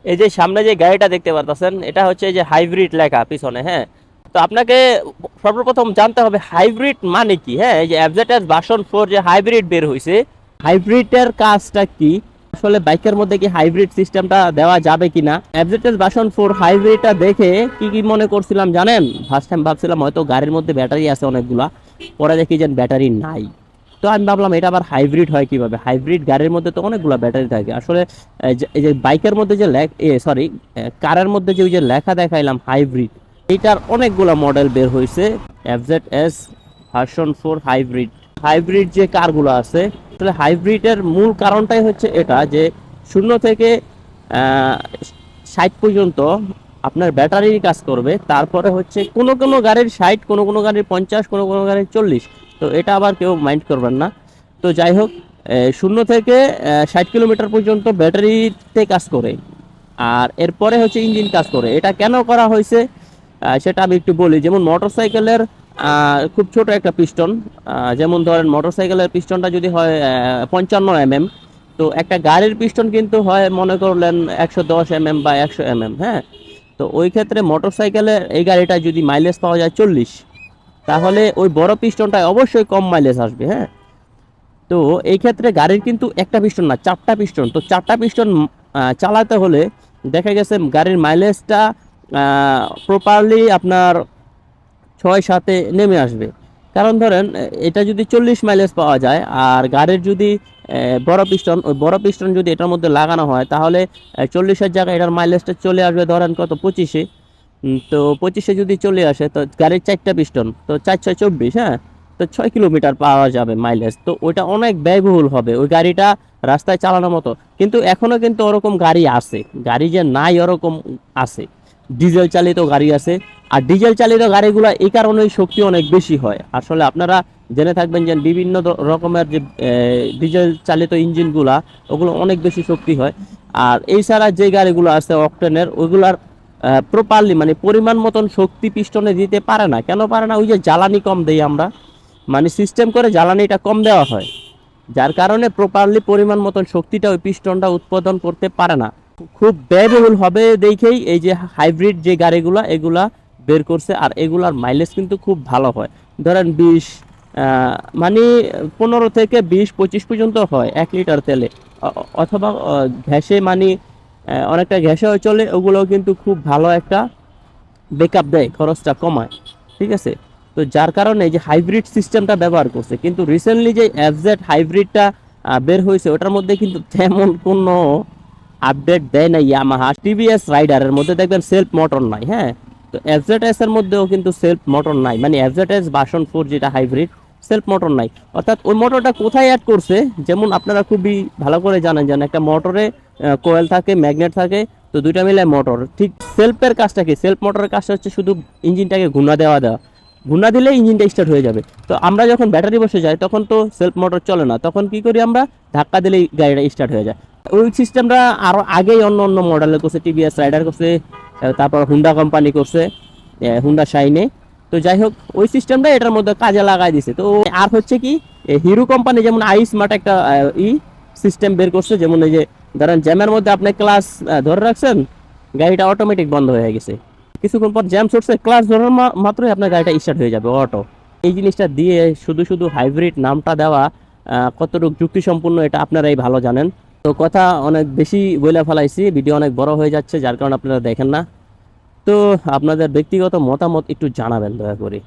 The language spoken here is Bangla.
এই যে সামনে যে গাড়িটা দেখতে পারতেছেন এটা হচ্ছে এই যে হাইব্রিড লেখা পিছনে, হ্যাঁ। তো আপনাকে সর্বপ্রথম জানতে হবে হাইব্রিড মানে কি, হ্যাঁ। এই যে এফজেডএস ভার্সন 4 যে হাইব্রিড বের হয়েছে, হাইব্রিডের কাজটা কি, আসলে বাইকের মধ্যে কি হাইব্রিড সিস্টেমটা দেওয়া যাবে কিনা। এফজেডএস ভার্সন 4 হাইব্রিডটা দেখে কি কি মনে করছিলাম জানেন? ফার্স্ট টাইম ভাবছিলাম হয়তো গাড়ির মধ্যে ব্যাটারি আছে অনেকগুলা, পরে দেখি যে ব্যাটারি নাই। তো আমি ভাবলাম এটা আবার হাইব্রিড হয় কিভাবে, হাইব্রিড গাড়ির মধ্যে তো অনেকগুলো ব্যাটারি থাকে আসলে। এই যে বাইকের মধ্যে যে সরি, কারের মধ্যে যে ওই যে লেখা দেখাইলাম হাইব্রিড, এইটার অনেকগুলো মডেল বের হয়েছে। এফজেডএস ভার্সন 4 হাইব্রিড, হাইব্রিড যে কারগুলো আছে, আসলে হাইব্রিডের মূল কারণটাই হচ্ছে এটা যে 0 থেকে 60 পর্যন্ত আপনার ব্যাটারি কাজ করবে। তারপরে হচ্ছে কোনো কোনো গাড়ির 60, কোনো কোনো গাড়ির 50, কোনো কোনো গাড়ির 40। তো এটা আবার কেউ মাইন্ড করবেন না। তো যাই হোক, 0 থেকে 60 কিলোমিটার পর্যন্ত ব্যাটারিতে কাজ করে, আর এরপরে হচ্ছে ইঞ্জিন কাজ করে। এটা কেন করা হয়েছে সেটা আমি একটু বলি। যেমন মোটরসাইকেলের খুব ছোট একটা পিস্টন, যেমন ধরেন মোটরসাইকেলের পিস্টনটা যদি হয় 55 mm, তো একটা গাড়ির পিস্টন কিন্তু হয় মনে করলেন 110 mm বা 100 mm, হ্যাঁ। তো ওই ক্ষেত্রে মোটরসাইকেলের এই গাড়িটা যদি মাইলেজ পাওয়া যায় 40, তাহলে ওই বড় পিস্টনটায় অবশ্যই কম মাইলেজ আসবে, হ্যাঁ। তো এই ক্ষেত্রে গাড়ির কিন্তু একটা পিস্টন না, 4টা পিস্টন। তো 4টা পিস্টন চালাতে হলে দেখা গেছে গাড়ির মাইলেজটা প্রপারলি আপনার 6-7-এ নেমে আসবে। কারণ ধরেন এটা যদি 40 মাইলেজ পাওয়া যায়, আর গাড়ির যদি বড় পিস্টন, ওই বড় পিস্টন যদি এটার মধ্যে লাগানো হয়, তাহলে 40-এর জায়গায় এটার মাইলেজটা চলে আসবে ধরেন কত, 25-এ। তো 25-এ যদি চলে আসে, তো গাড়ির 4টা পিস্টন, তো 4-6-24, হ্যাঁ। তো 6 কিলোমিটার পাওয়া যাবে মাইলেজ। তো ওইটা অনেক ব্যয়বহুল হবে ওই গাড়িটা রাস্তায় চালানোর মতো। কিন্তু এখনো কিন্তু ওরকম গাড়ি আছে, গাড়ি যে নাই ওরকম আছে। ডিজেল চালিত গাড়ি আছে, আর ডিজেল চালিত গাড়িগুলো এই কারণেই শক্তি অনেক বেশি হয়। আসলে আপনারা জেনে থাকবেন যে বিভিন্ন রকমের যে ডিজেল চালিত ইঞ্জিনগুলা, ওগুলো অনেক বেশি শক্তি হয়। আর এছাড়া যে গাড়িগুলো আছে অকটেনের, ওইগুলার প্রপারলি মানে পরিমাণ মতন শক্তি পিস্টনে দিতে পারে না। কেন পারে না? ওই যে জ্বালানি কম দেই আমরা, মানে সিস্টেম করে জ্বালানিটা কম দেওয়া হয়, যার কারণে প্রপারলি পরিমাণ মতন শক্তিটা ওই পিস্টনটা উৎপাদন করতে পারে না। খুব ব্যয়বহুল হবে দেখেই এই যে হাইব্রিড যে গাড়িগুলা এগুলা বের করছে, আর এগুলার মাইলেজ কিন্তু খুব ভালো হয়। ধরেন 20, মানে 15 থেকে 20-25 পর্যন্ত হয় 1 লিটার তেলে। অথবা ঘ্যাসে মানে অনেকটা ঘ্যাসেও চলে, ওগুলোও কিন্তু খুব ভালো একটা ব্যাকআপ দেয়, খরচটা কমায়, ঠিক আছে। তো যার কারণে এই যে হাইব্রিড সিস্টেমটা ব্যবহার করছে। কিন্তু রিসেন্টলি যে এফজেড হাইব্রিডটা বের হয়েছে, ওটার মধ্যে কিন্তু তেমন কোনো আপডেট দেয় না ইয়ামাহা। টিভিএস রাইডারের মধ্যে দেখবেন সেলফ মোটর নাই, হ্যাঁ। তো এফজেডএস এর মধ্যেও কিন্তু সেলফ মোটর নাই, মানে এফজেডএস ভার্সন 4 যেটা হাইব্রিড, সেলফ মোটর নাই। অর্থাৎ ওই মোটরটা কোথায় অ্যাড করছে, যেমন আপনারা খুবই ভালো করে জানেন যে একটা মোটরে কোয়েল থাকে, ম্যাগনেট থাকে, তো দুইটা মিলে মোটর। ঠিক সেলফের কাজটা কি, সেলফ মোটরের কাজটা হচ্ছে শুধু ইঞ্জিনটাকে ঘুরনা দেওয়া দেওয়া, ঘুরনা দিলে ইঞ্জিনটা স্টার্ট হয়ে যাবে। তো আমরা যখন ব্যাটারি বসে যাই তখন তো সেলফ মোটর চলে না, তখন কি করি আমরা, ধাক্কা দিলেই গাড়িটা স্টার্ট হয়ে যায়। ওই সিস্টেমটা আরো আগেই অন্য অন্য মডেলে করছে, টিভিএস রাইডার করছে, তারপর হুন্ডা কোম্পানি করছে, হুন্ডা শাইনে। তো যাই হোক, ওই সিস্টেমটা এটার মধ্যে কাজে লাগাই দিছে। তো আর হচ্ছে কি, হিরো কোম্পানি যেমন আই স্মার্ট একটা সিস্টেম বের করছে। যেমন এই যে ধরেন জ্যামের মধ্যে আপনি ক্লাস ধরে রাখছেন, গাড়িটা অটোমেটিক বন্ধ হয়ে গেছে, কিছুক্ষণ পর জ্যাম ছুটছে, ক্লাস ধরার মাত্রই আপনার গাড়িটা স্টার্ট হয়ে যাবে অটো। এই জিনিসটা দিয়ে শুধু শুধু হাইব্রিড নামটা দেওয়া কতটুকু যুক্তিসম্পূর্ণ এটা আপনারাই ভালো জানেন। তো কথা অনেক বেশি বলে ফেলাইছি, ভিডিও অনেক বড় হয়ে যাচ্ছে, যার কারণে আপনারা দেখেন না। তো আপনাদের ব্যক্তিগত মতামত একটু জানাবেন দয়া করে।